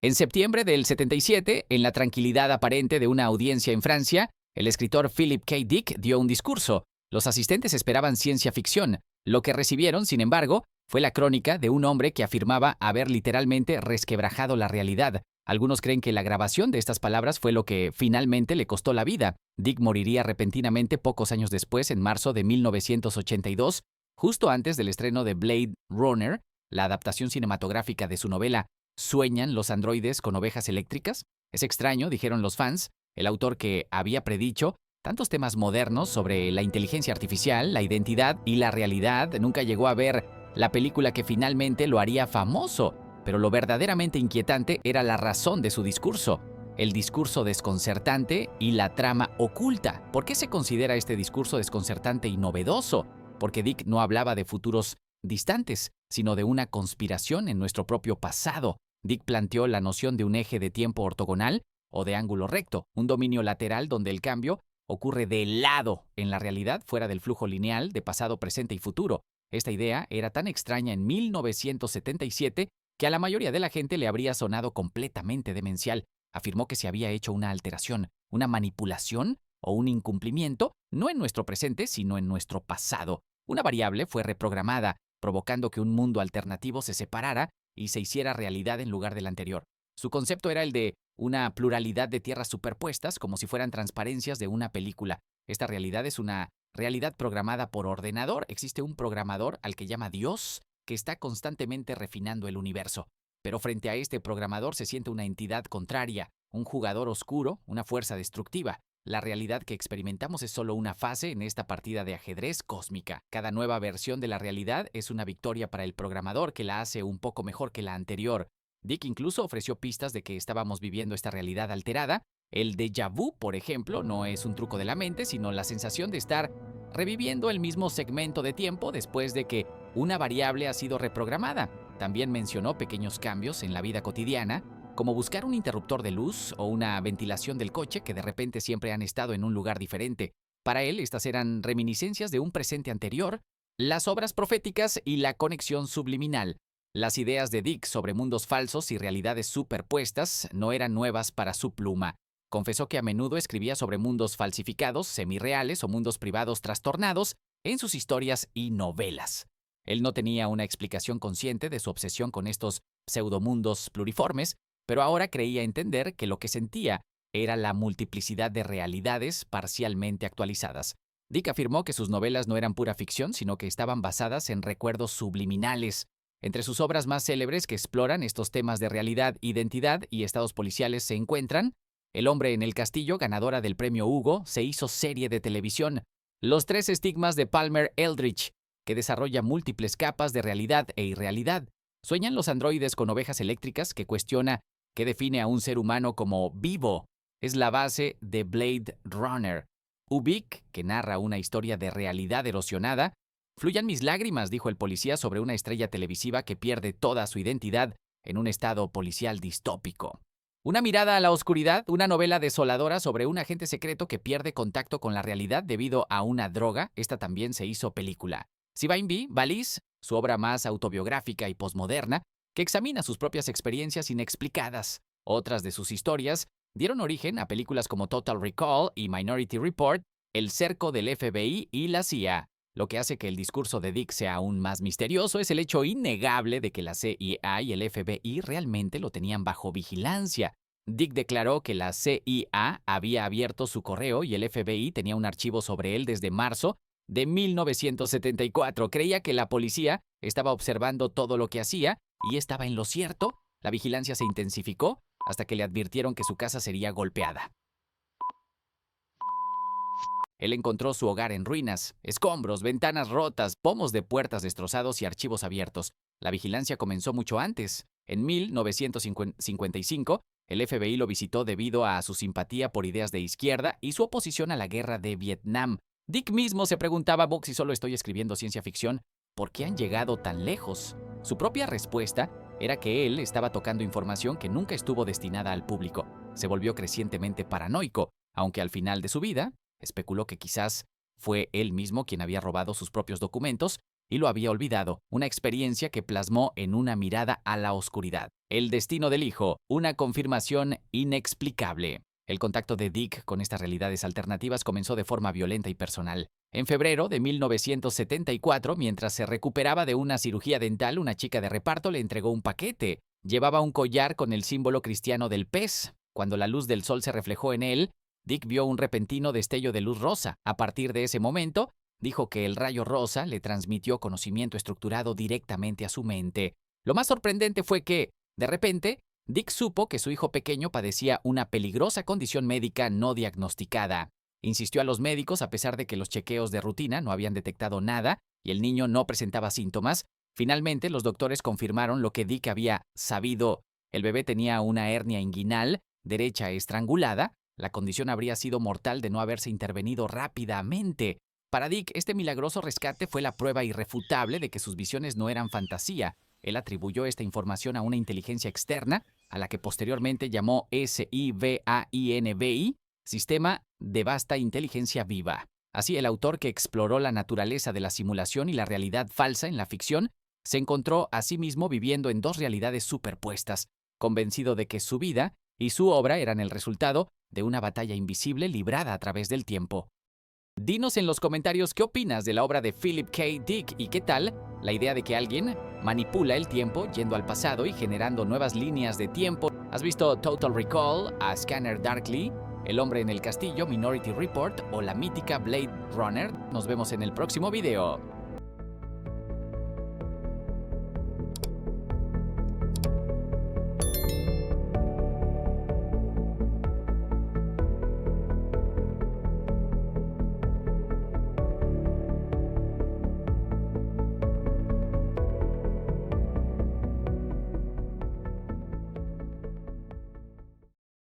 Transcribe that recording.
En septiembre del 77, en la tranquilidad aparente de una audiencia en Francia, el escritor Philip K. Dick dio un discurso. Los asistentes esperaban ciencia ficción. Lo que recibieron, sin embargo, fue la crónica de un hombre que afirmaba haber literalmente resquebrajado la realidad. Algunos creen que la grabación de estas palabras fue lo que finalmente le costó la vida. Dick moriría repentinamente pocos años después, en marzo de 1982, justo antes del estreno de Blade Runner, la adaptación cinematográfica de su novela ¿Sueñan los androides con ovejas eléctricas? Es extraño, dijeron los fans, el autor que había predicho tantos temas modernos sobre la inteligencia artificial, la identidad y la realidad, nunca llegó a ver la película que finalmente lo haría famoso. Pero lo verdaderamente inquietante era la razón de su discurso, el discurso desconcertante y la trama oculta. ¿Por qué se considera este discurso desconcertante y novedoso? Porque Dick no hablaba de futuros distantes, sino de una conspiración en nuestro propio pasado. Dick planteó la noción de un eje de tiempo ortogonal o de ángulo recto, un dominio lateral donde el cambio ocurre de lado en la realidad, fuera del flujo lineal de pasado, presente y futuro. Esta idea era tan extraña en 1977 que a la mayoría de la gente le habría sonado completamente demencial. Afirmó que se había hecho una alteración, una manipulación o un incumplimiento, no en nuestro presente, sino en nuestro pasado. Una variable fue reprogramada, provocando que un mundo alternativo se separara y se hiciera realidad en lugar del anterior. Su concepto era el de una pluralidad de tierras superpuestas, como si fueran transparencias de una película. Esta realidad es una realidad programada por ordenador. Existe un programador al que llama Dios, que está constantemente refinando el universo. Pero frente a este programador se siente una entidad contraria, un jugador oscuro, una fuerza destructiva. La realidad que experimentamos es solo una fase en esta partida de ajedrez cósmica. Cada nueva versión de la realidad es una victoria para el programador que la hace un poco mejor que la anterior. Dick incluso ofreció pistas de que estábamos viviendo esta realidad alterada. El déjà vu, por ejemplo, no es un truco de la mente, sino la sensación de estar reviviendo el mismo segmento de tiempo después de que una variable ha sido reprogramada. También mencionó pequeños cambios en la vida cotidiana, como buscar un interruptor de luz o una ventilación del coche que de repente siempre han estado en un lugar diferente. Para él, estas eran reminiscencias de un presente anterior, las obras proféticas y la conexión subliminal. Las ideas de Dick sobre mundos falsos y realidades superpuestas no eran nuevas para su pluma. Confesó que a menudo escribía sobre mundos falsificados, semirreales o mundos privados trastornados en sus historias y novelas. Él no tenía una explicación consciente de su obsesión con estos pseudomundos pluriformes, pero ahora creía entender que lo que sentía era la multiplicidad de realidades parcialmente actualizadas. Dick afirmó que sus novelas no eran pura ficción, sino que estaban basadas en recuerdos subliminales. Entre sus obras más célebres que exploran estos temas de realidad, identidad y estados policiales se encuentran El hombre en el castillo, ganadora del premio Hugo, se hizo serie de televisión. Los tres estigmas de Palmer Eldritch, que desarrolla múltiples capas de realidad e irrealidad. Sueñan los androides con ovejas eléctricas, que cuestiona qué define a un ser humano como vivo. Es la base de Blade Runner. Ubik, que narra una historia de realidad erosionada. Fluyan mis lágrimas, dijo el policía sobre una estrella televisiva que pierde toda su identidad en un estado policial distópico. Una mirada a la oscuridad, una novela desoladora sobre un agente secreto que pierde contacto con la realidad debido a una droga. Esta también se hizo película. Sibine B. Valise, su obra más autobiográfica y posmoderna, que examina sus propias experiencias inexplicadas. Otras de sus historias dieron origen a películas como Total Recall y Minority Report, El cerco del FBI y la CIA. Lo que hace que el discurso de Dick sea aún más misterioso es el hecho innegable de que la CIA y el FBI realmente lo tenían bajo vigilancia. Dick declaró que la CIA había abierto su correo y el FBI tenía un archivo sobre él desde marzo de 1974. Creía que la policía estaba observando todo lo que hacía y estaba en lo cierto. La vigilancia se intensificó hasta que le advirtieron que su casa sería golpeada. Él encontró su hogar en ruinas, escombros, ventanas rotas, pomos de puertas destrozados y archivos abiertos. La vigilancia comenzó mucho antes. En 1955, el FBI lo visitó debido a su simpatía por ideas de izquierda y su oposición a la guerra de Vietnam. Dick mismo se preguntaba, si solo estoy escribiendo ciencia ficción, ¿por qué han llegado tan lejos? Su propia respuesta era que él estaba tocando información que nunca estuvo destinada al público. Se volvió crecientemente paranoico, aunque al final de su vida especuló que quizás fue él mismo quien había robado sus propios documentos y lo había olvidado, una experiencia que plasmó en una mirada a la oscuridad. El destino del hijo, una confirmación inexplicable. El contacto de Dick con estas realidades alternativas comenzó de forma violenta y personal. En febrero de 1974, mientras se recuperaba de una cirugía dental, una chica de reparto le entregó un paquete. Llevaba un collar con el símbolo cristiano del pez. Cuando la luz del sol se reflejó en él, Dick vio un repentino destello de luz rosa. A partir de ese momento, dijo que el rayo rosa le transmitió conocimiento estructurado directamente a su mente. Lo más sorprendente fue que, de repente, Dick supo que su hijo pequeño padecía una peligrosa condición médica no diagnosticada. Insistió a los médicos a pesar de que los chequeos de rutina no habían detectado nada y el niño no presentaba síntomas. Finalmente, los doctores confirmaron lo que Dick había sabido. El bebé tenía una hernia inguinal derecha estrangulada. La condición habría sido mortal de no haberse intervenido rápidamente. Para Dick, este milagroso rescate fue la prueba irrefutable de que sus visiones no eran fantasía. Él atribuyó esta información a una inteligencia externa, a la que posteriormente llamó SIVAINVI, Sistema de Vasta Inteligencia Viva. Así, el autor que exploró la naturaleza de la simulación y la realidad falsa en la ficción, se encontró a sí mismo viviendo en dos realidades superpuestas, convencido de que su vida y su obra eran el resultado de una batalla invisible librada a través del tiempo. Dinos en los comentarios qué opinas de la obra de Philip K. Dick y qué tal la idea de que alguien manipula el tiempo yendo al pasado y generando nuevas líneas de tiempo. ¿Has visto Total Recall, A Scanner Darkly, El hombre en el castillo, Minority Report o la mítica Blade Runner? Nos vemos en el próximo video.